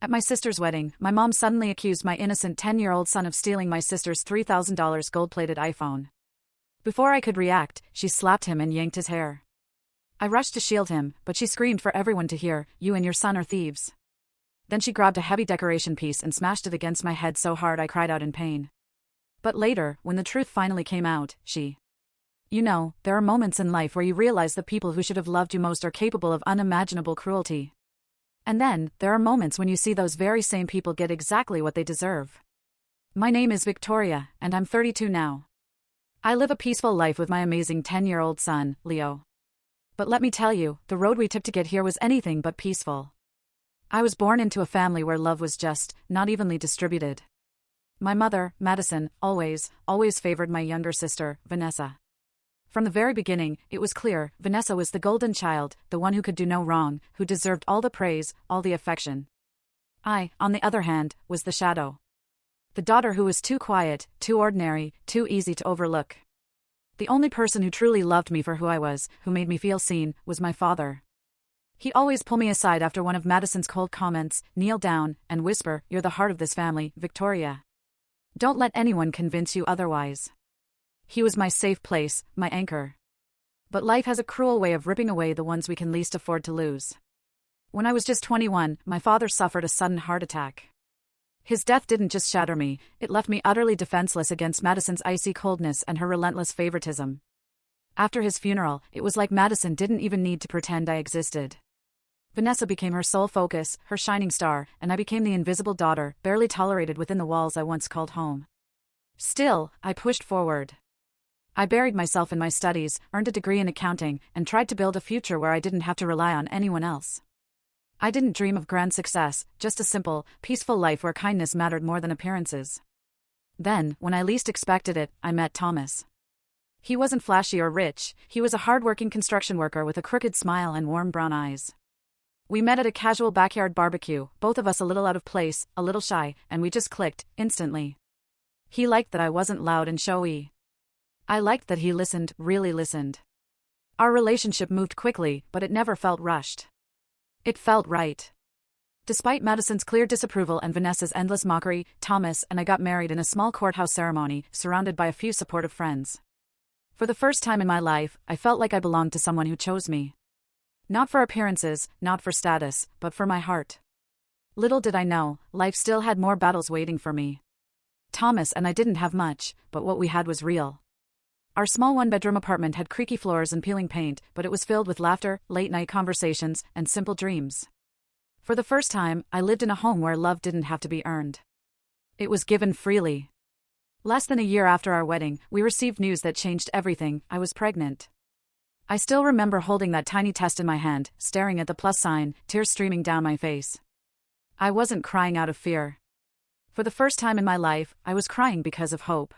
At my sister's wedding, my mom suddenly accused my innocent 10-year-old son of stealing my sister's $3,000 gold-plated iPhone. Before I could react, she slapped him and yanked his hair. I rushed to shield him, but she screamed for everyone to hear, "You and your son are thieves." Then she grabbed a heavy decoration piece and smashed it against my head so hard I cried out in pain. But later, when the truth finally came out, there are moments in life where you realize the people who should have loved you most are capable of unimaginable cruelty. And then, there are moments when you see those very same people get exactly what they deserve. My name is Victoria, and I'm 32 now. I live a peaceful life with my amazing 10-year-old son, Leo. But let me tell you, the road we took to get here was anything but peaceful. I was born into a family where love was just, not evenly distributed. My mother, Madison, always favored my younger sister, Vanessa. From the very beginning, it was clear, Vanessa was the golden child, the one who could do no wrong, who deserved all the praise, all the affection. I, on the other hand, was the shadow. The daughter who was too quiet, too ordinary, too easy to overlook. The only person who truly loved me for who I was, who made me feel seen, was my father. He'd always pull me aside after one of Madison's cold comments, kneel down, and whisper, "You're the heart of this family, Victoria. Don't let anyone convince you otherwise." He was my safe place, my anchor. But life has a cruel way of ripping away the ones we can least afford to lose. When I was just 21, my father suffered a sudden heart attack. His death didn't just shatter me, it left me utterly defenseless against Madison's icy coldness and her relentless favoritism. After his funeral, it was like Madison didn't even need to pretend I existed. Vanessa became her sole focus, her shining star, and I became the invisible daughter, barely tolerated within the walls I once called home. Still, I pushed forward. I buried myself in my studies, earned a degree in accounting, and tried to build a future where I didn't have to rely on anyone else. I didn't dream of grand success, just a simple, peaceful life where kindness mattered more than appearances. Then, when I least expected it, I met Thomas. He wasn't flashy or rich, he was a hard-working construction worker with a crooked smile and warm brown eyes. We met at a casual backyard barbecue, both of us a little out of place, a little shy, and we just clicked, instantly. He liked that I wasn't loud and showy. I liked that he listened, really listened. Our relationship moved quickly, but it never felt rushed. It felt right. Despite Madison's clear disapproval and Vanessa's endless mockery, Thomas and I got married in a small courthouse ceremony, surrounded by a few supportive friends. For the first time in my life, I felt like I belonged to someone who chose me. Not for appearances, not for status, but for my heart. Little did I know, life still had more battles waiting for me. Thomas and I didn't have much, but what we had was real. Our small one-bedroom apartment had creaky floors and peeling paint, but it was filled with laughter, late-night conversations, and simple dreams. For the first time, I lived in a home where love didn't have to be earned. It was given freely. Less than a year after our wedding, we received news that changed everything. I was pregnant. I still remember holding that tiny test in my hand, staring at the plus sign, tears streaming down my face. I wasn't crying out of fear. For the first time in my life, I was crying because of hope.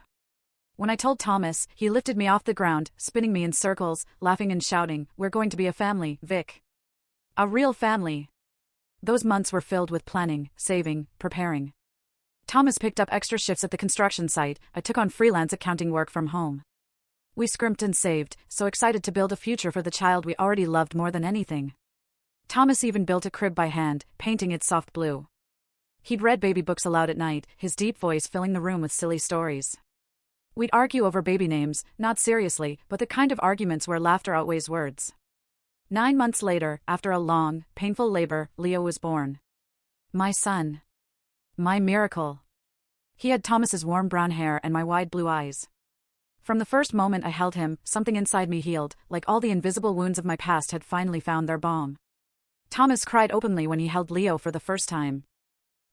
When I told Thomas, he lifted me off the ground, spinning me in circles, laughing and shouting, "We're going to be a family, Vic. A real family." Those months were filled with planning, saving, preparing. Thomas picked up extra shifts at the construction site. I took on freelance accounting work from home. We scrimped and saved, so excited to build a future for the child we already loved more than anything. Thomas even built a crib by hand, painting it soft blue. He'd read baby books aloud at night, his deep voice filling the room with silly stories. We'd argue over baby names, not seriously, but the kind of arguments where laughter outweighs words. 9 months later, after a long, painful labor, Leo was born. My son. My miracle. He had Thomas's warm brown hair and my wide blue eyes. From the first moment I held him, something inside me healed, like all the invisible wounds of my past had finally found their balm. Thomas cried openly when he held Leo for the first time.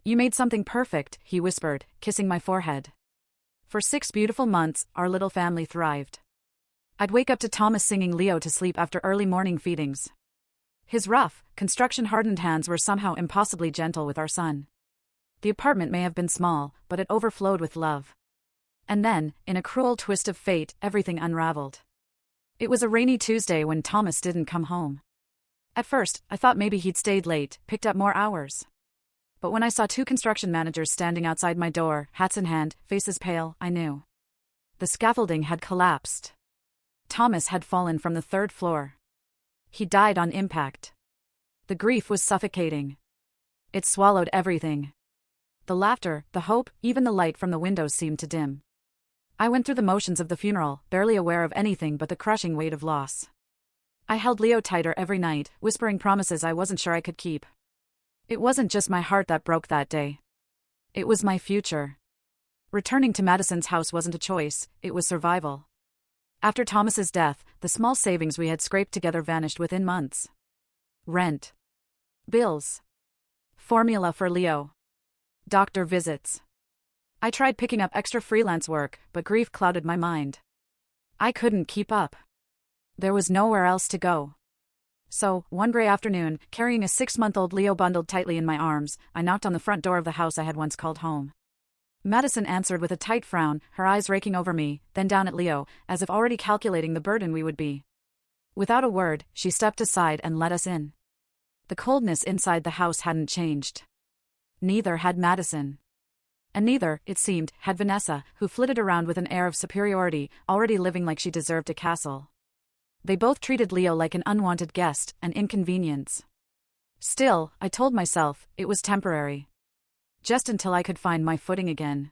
"You made something perfect," he whispered, kissing my forehead. For 6 beautiful months, our little family thrived. I'd wake up to Thomas singing Leo to sleep after early morning feedings. His rough, construction-hardened hands were somehow impossibly gentle with our son. The apartment may have been small, but it overflowed with love. And then, in a cruel twist of fate, everything unraveled. It was a rainy Tuesday when Thomas didn't come home. At first, I thought maybe he'd stayed late, picked up more hours. But when I saw 2 construction managers standing outside my door, hats in hand, faces pale, I knew. The scaffolding had collapsed. Thomas had fallen from the 3rd floor. He died on impact. The grief was suffocating. It swallowed everything. The laughter, the hope, even the light from the windows seemed to dim. I went through the motions of the funeral, barely aware of anything but the crushing weight of loss. I held Leo tighter every night, whispering promises I wasn't sure I could keep. It wasn't just my heart that broke that day. It was my future. Returning to Madison's house wasn't a choice, it was survival. After Thomas's death, the small savings we had scraped together vanished within months. Rent. Bills. Formula for Leo. Doctor visits. I tried picking up extra freelance work, but grief clouded my mind. I couldn't keep up. There was nowhere else to go. So, one gray afternoon, carrying a 6-month-old Leo bundled tightly in my arms, I knocked on the front door of the house I had once called home. Madison answered with a tight frown, her eyes raking over me, then down at Leo, as if already calculating the burden we would be. Without a word, she stepped aside and let us in. The coldness inside the house hadn't changed. Neither had Madison. And neither, it seemed, had Vanessa, who flitted around with an air of superiority, already living like she deserved a castle. They both treated Leo like an unwanted guest, an inconvenience. Still, I told myself, it was temporary. Just until I could find my footing again.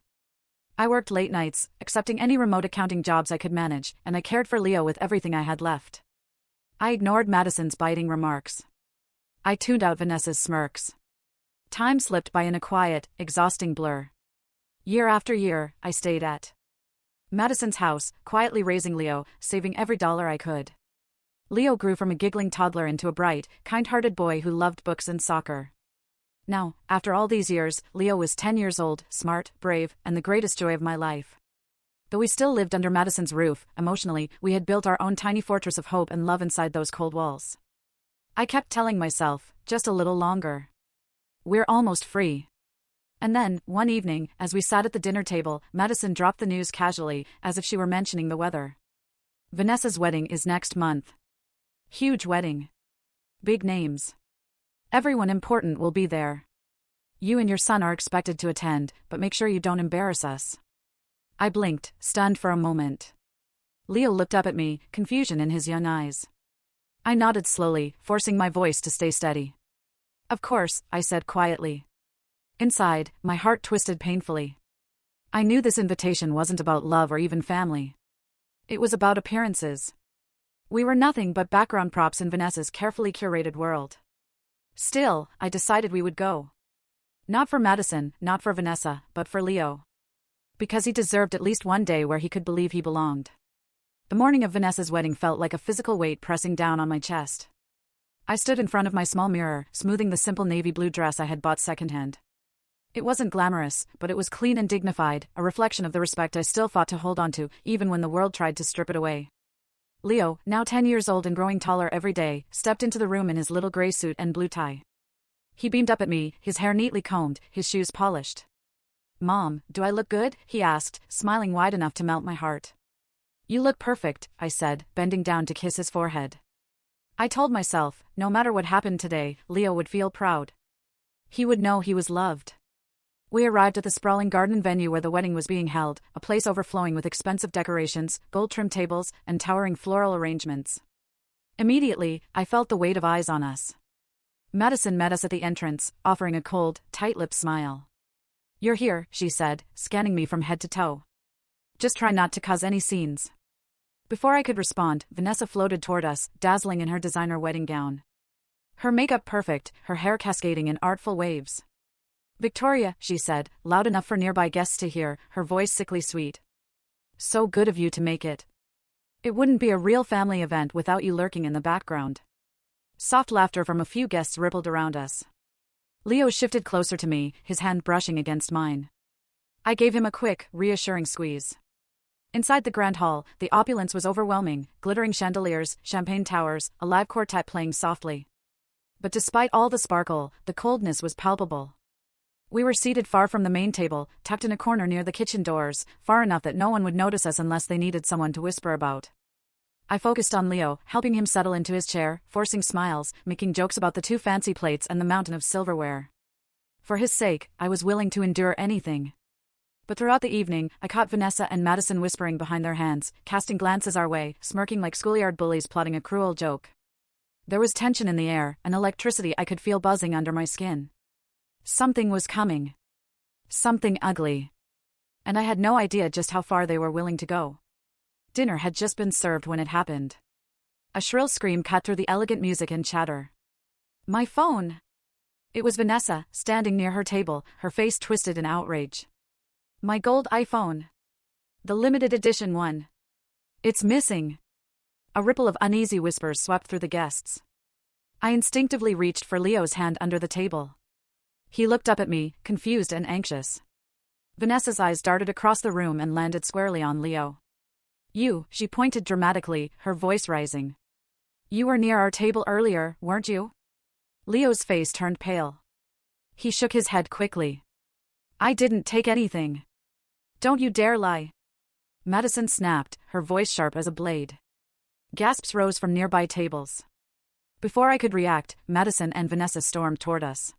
I worked late nights, accepting any remote accounting jobs I could manage, and I cared for Leo with everything I had left. I ignored Madison's biting remarks. I tuned out Vanessa's smirks. Time slipped by in a quiet, exhausting blur. Year after year, I stayed at Madison's house, quietly raising Leo, saving every dollar I could. Leo grew from a giggling toddler into a bright, kind-hearted boy who loved books and soccer. Now, after all these years, Leo was 10 years old, smart, brave, and the greatest joy of my life. Though we still lived under Madison's roof, emotionally, we had built our own tiny fortress of hope and love inside those cold walls. I kept telling myself, just a little longer. We're almost free. And then, one evening, as we sat at the dinner table, Madison dropped the news casually, as if she were mentioning the weather. Vanessa's wedding is next month. Huge wedding. Big names. Everyone important will be there. You and your son are expected to attend, but make sure you don't embarrass us. I blinked, stunned for a moment. Leo looked up at me, confusion in his young eyes. I nodded slowly, forcing my voice to stay steady. Of course, I said quietly. Inside, my heart twisted painfully. I knew this invitation wasn't about love or even family. It was about appearances. We were nothing but background props in Vanessa's carefully curated world. Still, I decided we would go. Not for Madison, not for Vanessa, but for Leo. Because he deserved at least one day where he could believe he belonged. The morning of Vanessa's wedding felt like a physical weight pressing down on my chest. I stood in front of my small mirror, smoothing the simple navy blue dress I had bought secondhand. It wasn't glamorous, but it was clean and dignified, a reflection of the respect I still fought to hold onto, even when the world tried to strip it away. Leo, now 10 years old and growing taller every day, stepped into the room in his little gray suit and blue tie. He beamed up at me, his hair neatly combed, his shoes polished. "Mom, do I look good?" he asked, smiling wide enough to melt my heart. "You look perfect," I said, bending down to kiss his forehead. I told myself, no matter what happened today, Leo would feel proud. He would know he was loved. We arrived at the sprawling garden venue where the wedding was being held, a place overflowing with expensive decorations, gold-trimmed tables, and towering floral arrangements. Immediately, I felt the weight of eyes on us. Madison met us at the entrance, offering a cold, tight-lipped smile. "You're here," she said, scanning me from head to toe. "Just try not to cause any scenes." Before I could respond, Vanessa floated toward us, dazzling in her designer wedding gown. Her makeup perfect, her hair cascading in artful waves. "Victoria," she said, loud enough for nearby guests to hear, her voice sickly sweet. "So good of you to make it. It wouldn't be a real family event without you lurking in the background." Soft laughter from a few guests rippled around us. Leo shifted closer to me, his hand brushing against mine. I gave him a quick, reassuring squeeze. Inside the grand hall, the opulence was overwhelming, glittering chandeliers, champagne towers, a live quartet playing softly. But despite all the sparkle, the coldness was palpable. We were seated far from the main table, tucked in a corner near the kitchen doors, far enough that no one would notice us unless they needed someone to whisper about. I focused on Leo, helping him settle into his chair, forcing smiles, making jokes about the 2 fancy plates and the mountain of silverware. For his sake, I was willing to endure anything. But throughout the evening, I caught Vanessa and Madison whispering behind their hands, casting glances our way, smirking like schoolyard bullies plotting a cruel joke. There was tension in the air, an electricity I could feel buzzing under my skin. Something was coming. Something ugly. And I had no idea just how far they were willing to go. Dinner had just been served when it happened. A shrill scream cut through the elegant music and chatter. My phone! It was Vanessa, standing near her table, her face twisted in outrage. My gold iPhone. The limited edition one. It's missing. A ripple of uneasy whispers swept through the guests. I instinctively reached for Leo's hand under the table. He looked up at me, confused and anxious. Vanessa's eyes darted across the room and landed squarely on Leo. You, she pointed dramatically, her voice rising. You were near our table earlier, weren't you? Leo's face turned pale. He shook his head quickly. I didn't take anything. Don't you dare lie. Madison snapped, her voice sharp as a blade. Gasps rose from nearby tables. Before I could react, Madison and Vanessa stormed toward us.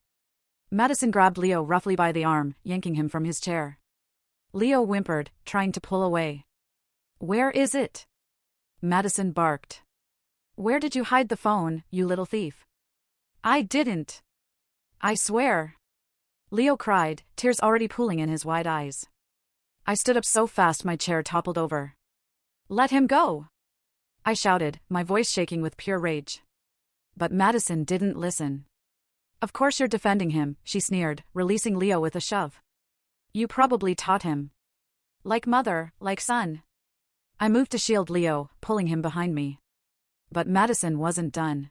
Madison grabbed Leo roughly by the arm, yanking him from his chair. Leo whimpered, trying to pull away. Where is it? Madison barked. Where did you hide the phone, you little thief? I didn't. I swear. Leo cried, tears already pooling in his wide eyes. I stood up so fast my chair toppled over. Let him go! I shouted, my voice shaking with pure rage. But Madison didn't listen. Of course you're defending him, she sneered, releasing Leo with a shove. You probably taught him. Like mother, like son. I moved to shield Leo, pulling him behind me. But Madison wasn't done.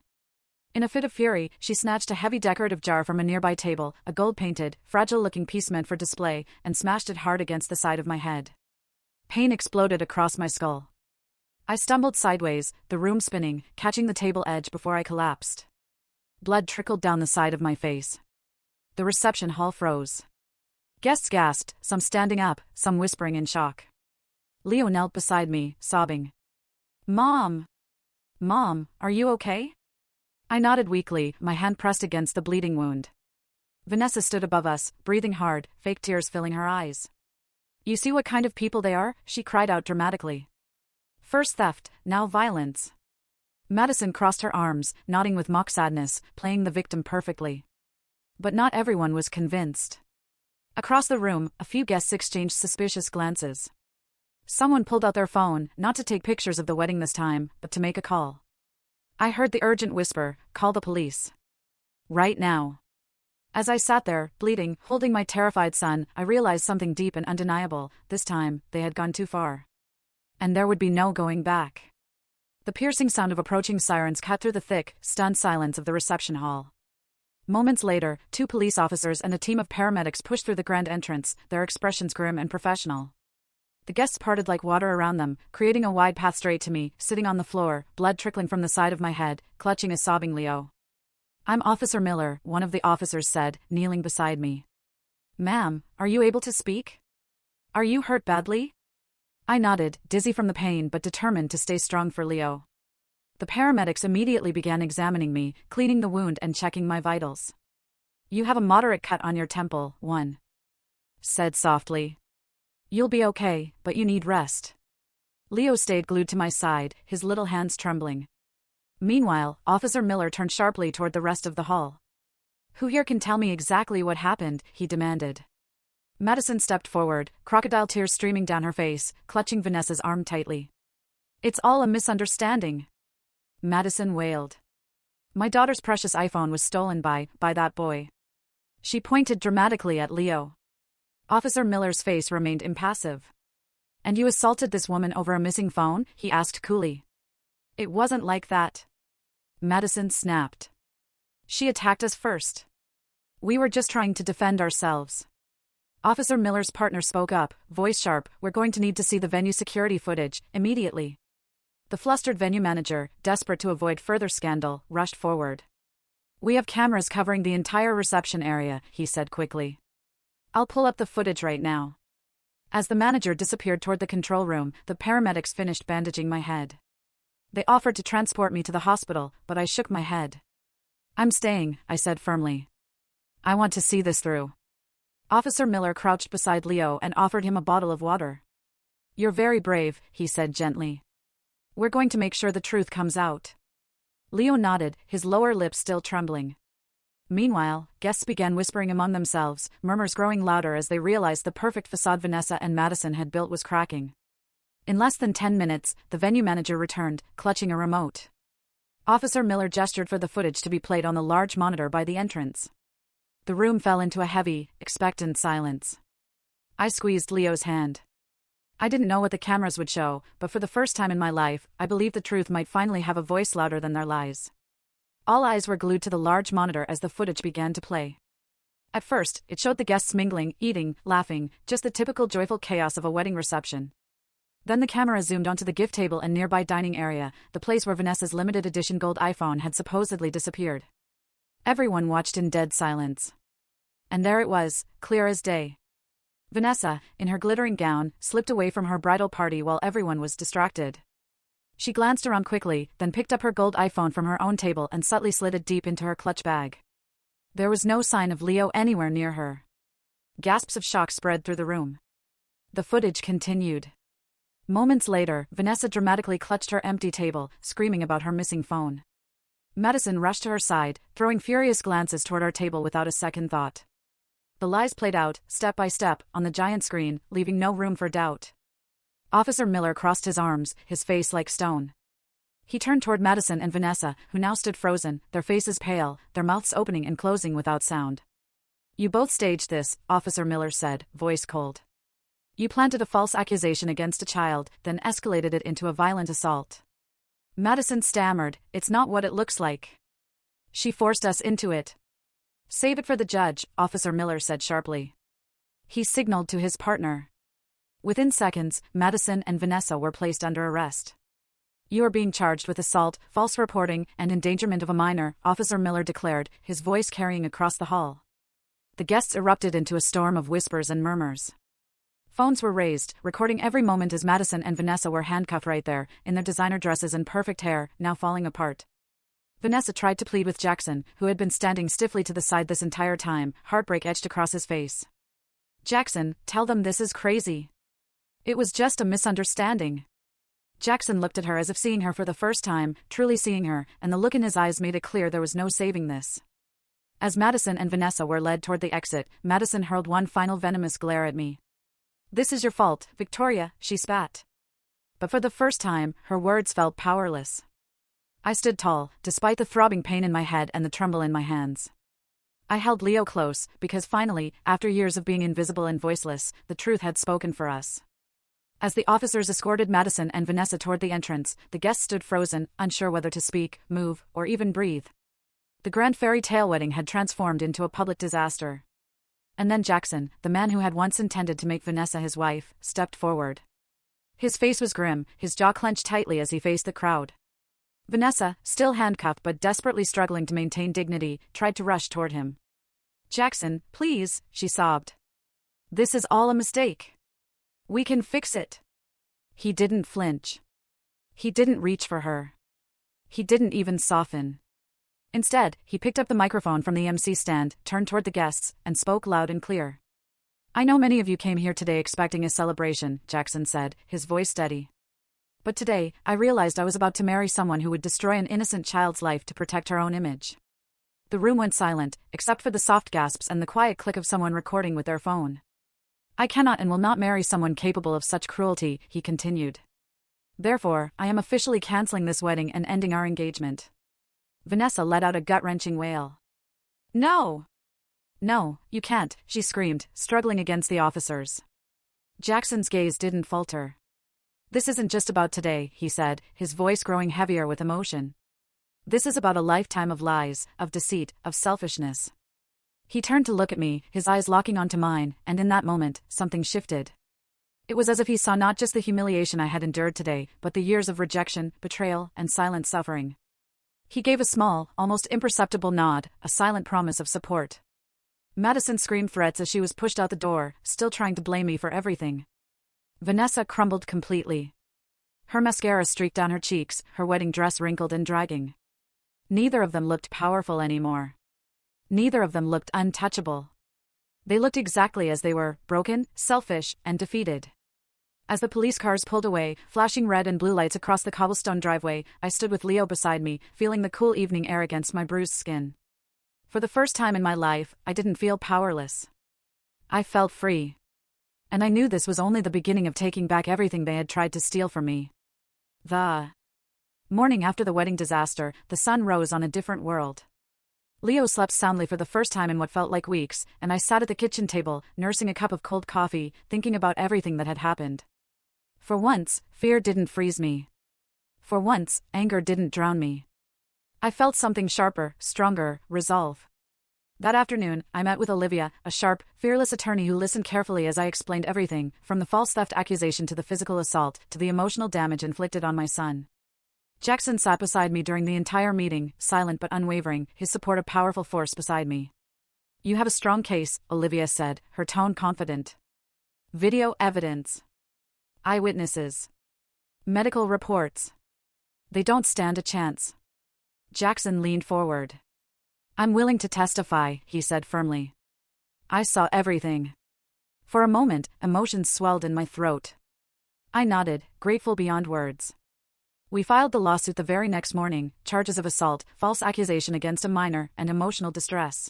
In a fit of fury, she snatched a heavy decorative jar from a nearby table, a gold-painted, fragile-looking piece meant for display, and smashed it hard against the side of my head. Pain exploded across my skull. I stumbled sideways, the room spinning, catching the table edge before I collapsed. Blood trickled down the side of my face. The reception hall froze. Guests gasped, some standing up, some whispering in shock. Leo knelt beside me, sobbing. Mom! Mom, are you okay? I nodded weakly, my hand pressed against the bleeding wound. Vanessa stood above us, breathing hard, fake tears filling her eyes. You see what kind of people they are? She cried out dramatically. First theft, now violence. Madison crossed her arms, nodding with mock sadness, playing the victim perfectly. But not everyone was convinced. Across the room, a few guests exchanged suspicious glances. Someone pulled out their phone, not to take pictures of the wedding this time, but to make a call. I heard the urgent whisper, call the police. Right now. As I sat there, bleeding, holding my terrified son, I realized something deep and undeniable. This time, they had gone too far. And there would be no going back. The piercing sound of approaching sirens cut through the thick, stunned silence of the reception hall. Moments later, 2 police officers and a team of paramedics pushed through the grand entrance, their expressions grim and professional. The guests parted like water around them, creating a wide path straight to me, sitting on the floor, blood trickling from the side of my head, clutching a sobbing Leo. I'm Officer Miller, one of the officers said, kneeling beside me. Ma'am, are you able to speak? Are you hurt badly? I nodded, dizzy from the pain but determined to stay strong for Leo. The paramedics immediately began examining me, cleaning the wound and checking my vitals. You have a moderate cut on your temple, one said softly. You'll be okay, but you need rest. Leo stayed glued to my side, his little hands trembling. Meanwhile, Officer Miller turned sharply toward the rest of the hall. Who here can tell me exactly what happened? He demanded. Madison stepped forward, crocodile tears streaming down her face, clutching Vanessa's arm tightly. It's all a misunderstanding. Madison wailed. My daughter's precious iPhone was stolen by that boy. She pointed dramatically at Leo. Officer Miller's face remained impassive. And you assaulted this woman over a missing phone? He asked coolly. It wasn't like that. Madison snapped. She attacked us first. We were just trying to defend ourselves. Officer Miller's partner spoke up, voice sharp, we're going to need to see the venue security footage, immediately. The flustered venue manager, desperate to avoid further scandal, rushed forward. We have cameras covering the entire reception area, he said quickly. I'll pull up the footage right now. As the manager disappeared toward the control room, the paramedics finished bandaging my head. They offered to transport me to the hospital, but I shook my head. I'm staying, I said firmly. I want to see this through. Officer Miller crouched beside Leo and offered him a bottle of water. You're very brave, he said gently. We're going to make sure the truth comes out. Leo nodded, his lower lip still trembling. Meanwhile, guests began whispering among themselves, murmurs growing louder as they realized the perfect facade Vanessa and Madison had built was cracking. In less than 10 minutes, the venue manager returned, clutching a remote. Officer Miller gestured for the footage to be played on the large monitor by the entrance. The room fell into a heavy, expectant silence. I squeezed Leo's hand. I didn't know what the cameras would show, but for the first time in my life, I believed the truth might finally have a voice louder than their lies. All eyes were glued to the large monitor as the footage began to play. At first, it showed the guests mingling, eating, laughing, just the typical joyful chaos of a wedding reception. Then the camera zoomed onto the gift table and nearby dining area, the place where Vanessa's limited edition gold iPhone had supposedly disappeared. Everyone watched in dead silence. And there it was, clear as day. Vanessa, in her glittering gown, slipped away from her bridal party while everyone was distracted. She glanced around quickly, then picked up her gold iPhone from her own table and subtly slid it deep into her clutch bag. There was no sign of Leo anywhere near her. Gasps of shock spread through the room. The footage continued. Moments later, Vanessa dramatically clutched her empty table, screaming about her missing phone. Madison rushed to her side, throwing furious glances toward our table without a second thought. The lies played out, step by step, on the giant screen, leaving no room for doubt. Officer Miller crossed his arms, his face like stone. He turned toward Madison and Vanessa, who now stood frozen, their faces pale, their mouths opening and closing without sound. "You both staged this," Officer Miller said, voice cold. "You planted a false accusation against a child, then escalated it into a violent assault." Madison stammered, "It's not what it looks like. She forced us into it." "Save it for the judge," Officer Miller said sharply. He signaled to his partner. Within seconds, Madison and Vanessa were placed under arrest. "You are being charged with assault, false reporting, and endangerment of a minor," Officer Miller declared, his voice carrying across the hall. The guests erupted into a storm of whispers and murmurs. Phones were raised, recording every moment as Madison and Vanessa were handcuffed right there, in their designer dresses and perfect hair, now falling apart. Vanessa tried to plead with Jackson, who had been standing stiffly to the side this entire time, heartbreak etched across his face. "Jackson, tell them this is crazy. It was just a misunderstanding." Jackson looked at her as if seeing her for the first time, truly seeing her, and the look in his eyes made it clear there was no saving this. As Madison and Vanessa were led toward the exit, Madison hurled one final venomous glare at me. "This is your fault, Victoria," she spat. But for the first time, her words felt powerless. I stood tall, despite the throbbing pain in my head and the tremble in my hands. I held Leo close, because finally, after years of being invisible and voiceless, the truth had spoken for us. As the officers escorted Madison and Vanessa toward the entrance, the guests stood frozen, unsure whether to speak, move, or even breathe. The grand fairy tale wedding had transformed into a public disaster. And then Jackson, the man who had once intended to make Vanessa his wife, stepped forward. His face was grim, his jaw clenched tightly as he faced the crowd. Vanessa, still handcuffed but desperately struggling to maintain dignity, tried to rush toward him. "Jackson, please," she sobbed. "This is all a mistake. We can fix it." He didn't flinch. He didn't reach for her. He didn't even soften. Instead, he picked up the microphone from the MC stand, turned toward the guests, and spoke loud and clear. "I know many of you came here today expecting a celebration," Jackson said, his voice steady. "But today, I realized I was about to marry someone who would destroy an innocent child's life to protect her own image." The room went silent, except for the soft gasps and the quiet click of someone recording with their phone. "I cannot and will not marry someone capable of such cruelty," he continued. "Therefore, I am officially canceling this wedding and ending our engagement." Vanessa let out a gut-wrenching wail. "No! No, you can't," she screamed, struggling against the officers. Jackson's gaze didn't falter. "This isn't just about today," he said, his voice growing heavier with emotion. "This is about a lifetime of lies, of deceit, of selfishness." He turned to look at me, his eyes locking onto mine, and in that moment, something shifted. It was as if he saw not just the humiliation I had endured today, but the years of rejection, betrayal, and silent suffering. He gave a small, almost imperceptible nod, a silent promise of support. Madison screamed threats as she was pushed out the door, still trying to blame me for everything. Vanessa crumbled completely. Her mascara streaked down her cheeks, her wedding dress wrinkled and dragging. Neither of them looked powerful anymore. Neither of them looked untouchable. They looked exactly as they were, broken, selfish, and defeated. As the police cars pulled away, flashing red and blue lights across the cobblestone driveway, I stood with Leo beside me, feeling the cool evening air against my bruised skin. For the first time in my life, I didn't feel powerless. I felt free. And I knew this was only the beginning of taking back everything they had tried to steal from me. The morning after the wedding disaster, the sun rose on a different world. Leo slept soundly for the first time in what felt like weeks, and I sat at the kitchen table, nursing a cup of cold coffee, thinking about everything that had happened. For once, fear didn't freeze me. For once, anger didn't drown me. I felt something sharper, stronger, resolve. That afternoon, I met with Olivia, a sharp, fearless attorney who listened carefully as I explained everything, from the false theft accusation to the physical assault, to the emotional damage inflicted on my son. Jackson sat beside me during the entire meeting, silent but unwavering, his support a powerful force beside me. "You have a strong case," Olivia said, her tone confident. "Video evidence. Eyewitnesses. Medical reports. They don't stand a chance." Jackson leaned forward. "I'm willing to testify," he said firmly. "I saw everything." For a moment, emotions swelled in my throat. I nodded, grateful beyond words. We filed the lawsuit the very next morning, charges of assault, false accusation against a minor, and emotional distress.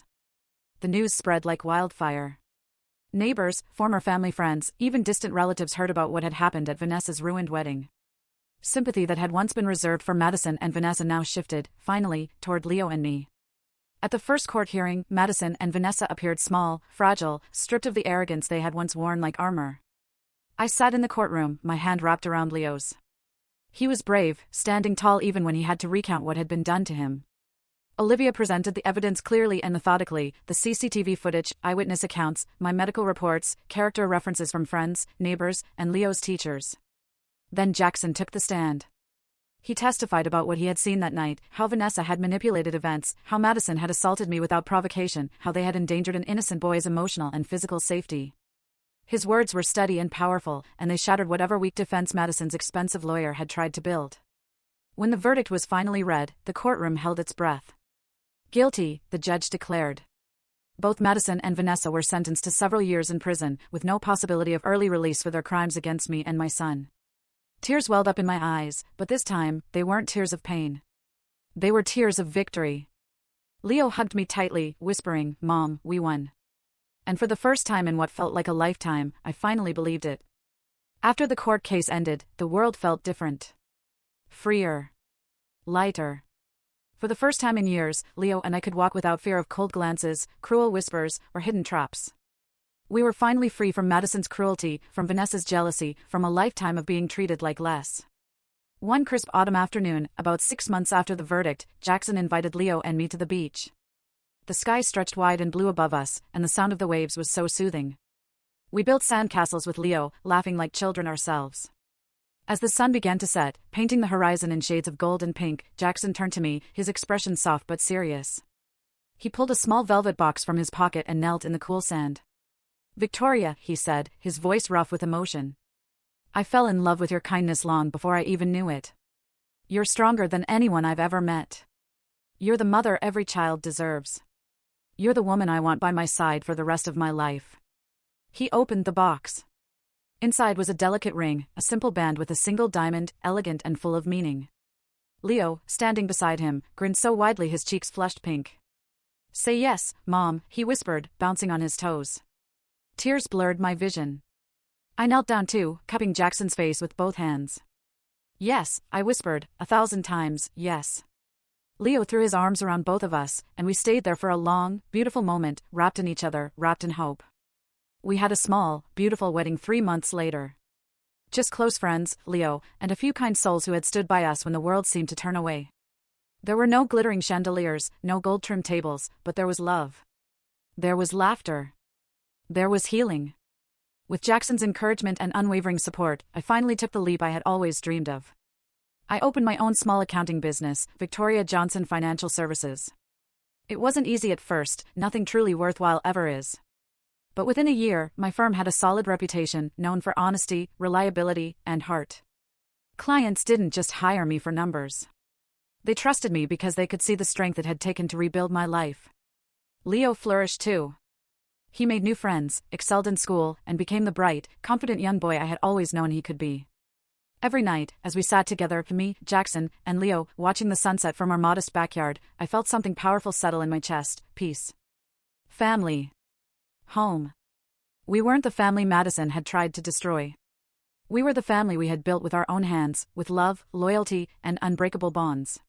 The news spread like wildfire. Neighbors, former family friends, even distant relatives heard about what had happened at Vanessa's ruined wedding. Sympathy that had once been reserved for Madison and Vanessa now shifted, finally, toward Leo and me. At the first court hearing, Madison and Vanessa appeared small, fragile, stripped of the arrogance they had once worn like armor. I sat in the courtroom, my hand wrapped around Leo's. He was brave, standing tall even when he had to recount what had been done to him. Olivia presented the evidence clearly and methodically, the CCTV footage, eyewitness accounts, my medical reports, character references from friends, neighbors, and Leo's teachers. Then Jackson took the stand. He testified about what he had seen that night, how Vanessa had manipulated events, how Madison had assaulted me without provocation, how they had endangered an innocent boy's emotional and physical safety. His words were steady and powerful, and they shattered whatever weak defense Madison's expensive lawyer had tried to build. When the verdict was finally read, the courtroom held its breath. "Guilty," the judge declared. Both Madison and Vanessa were sentenced to several years in prison, with no possibility of early release for their crimes against me and my son. Tears welled up in my eyes, but this time, they weren't tears of pain. They were tears of victory. Leo hugged me tightly, whispering, "Mom, we won." And for the first time in what felt like a lifetime, I finally believed it. After the court case ended, the world felt different. Freer. Lighter. For the first time in years, Leo and I could walk without fear of cold glances, cruel whispers, or hidden traps. We were finally free from Madison's cruelty, from Vanessa's jealousy, from a lifetime of being treated like less. One crisp autumn afternoon, about 6 months after the verdict, Jackson invited Leo and me to the beach. The sky stretched wide and blue above us, and the sound of the waves was so soothing. We built sandcastles with Leo, laughing like children ourselves. As the sun began to set, painting the horizon in shades of gold and pink, Jackson turned to me, his expression soft but serious. He pulled a small velvet box from his pocket and knelt in the cool sand. "Victoria," he said, his voice rough with emotion. "I fell in love with your kindness long before I even knew it. You're stronger than anyone I've ever met. You're the mother every child deserves. You're the woman I want by my side for the rest of my life." He opened the box. Inside was a delicate ring, a simple band with a single diamond, elegant and full of meaning. Leo, standing beside him, grinned so widely his cheeks flushed pink. "Say yes, Mom," he whispered, bouncing on his toes. Tears blurred my vision. I knelt down too, cupping Jackson's face with both hands. "Yes," I whispered, 1,000 times, yes. Leo threw his arms around both of us, and we stayed there for a long, beautiful moment, wrapped in each other, wrapped in hope. We had a small, beautiful wedding 3 months later. Just close friends, Leo, and a few kind souls who had stood by us when the world seemed to turn away. There were no glittering chandeliers, no gold-trimmed tables, but there was love. There was laughter. There was healing. With Jackson's encouragement and unwavering support, I finally took the leap I had always dreamed of. I opened my own small accounting business, Victoria Johnson Financial Services. It wasn't easy at first, nothing truly worthwhile ever is. But within a year, my firm had a solid reputation, known for honesty, reliability, and heart. Clients didn't just hire me for numbers. They trusted me because they could see the strength it had taken to rebuild my life. Leo flourished too. He made new friends, excelled in school, and became the bright, confident young boy I had always known he could be. Every night, as we sat together, me, Jackson, and Leo, watching the sunset from our modest backyard, I felt something powerful settle in my chest: peace. Family. Home. We weren't the family Madison had tried to destroy. We were the family we had built with our own hands, with love, loyalty, and unbreakable bonds.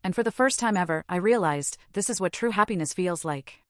And for the first time ever, I realized, this is what true happiness feels like.